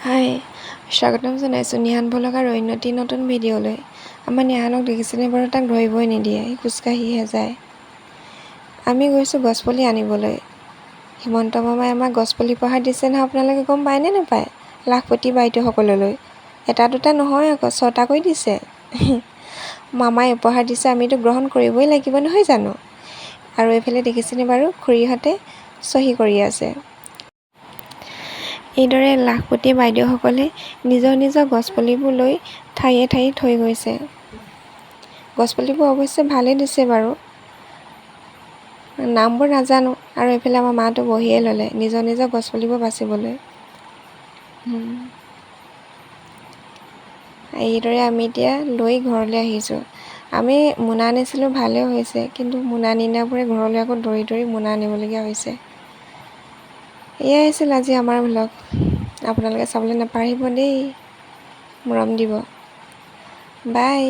হাই, স্বাগতম জনাইছোঁ নিহান ভ্লগাৰ উন্নতি নতুন ভিডিঅ'লৈ। আমাৰ নিহানক দেখিছেনে বাৰু? তাক ধৰিবই নিদিয়ে, খোজকাঢ়িহে যায়। আমি গৈছোঁ গছপুলি আনিবলৈ। হিমন্ত মামাই আমাক গছপুলি উপহাৰ দিছে নহয়, আপোনালোকে গম পায়নে নাপায়? লাখপতি বাইদেউসকললৈ এটা দুটা নহয় আকৌ 6টাকৈ দিছে। মামাই উপহাৰ দিছে, আমিতো গ্ৰহণ কৰিবই লাগিব নহয় জানো? আৰু এইফালে দেখিছেনে বাৰু খুৰীহঁতে চহী কৰি আছে। এইদৰে লাখপতি বাইদেউসকলে নিজৰ নিজৰ গছপুলিবোৰ লৈ ঠায়ে ঠায়ে থৈ গৈছে। গছপুলিবোৰ অৱশ্যে ভালেই দিছে বাৰু, নামবোৰ নাজানো। আৰু এইফালে আমাৰ মাটো বহিয়ে ল'লে নিজৰ নিজৰ গছপুলিবোৰ বাচিবলৈ। এইদৰে আমি এতিয়া লৈ ঘৰলৈ আহিছোঁ। আমি মোনা আনিছিলোঁ, ভালেই হৈছে, কিন্তু মোনা নিনাবোৰে ঘৰলৈ আকৌ দৌৰি দৌৰি মোনা আনিবলগীয়া হৈছে। এয়াই আছিল আজি আমাৰ ভ্লগ। আপোনালোকে চাবলৈ নাপাহৰিব দেই, মৰম দিব। বাই।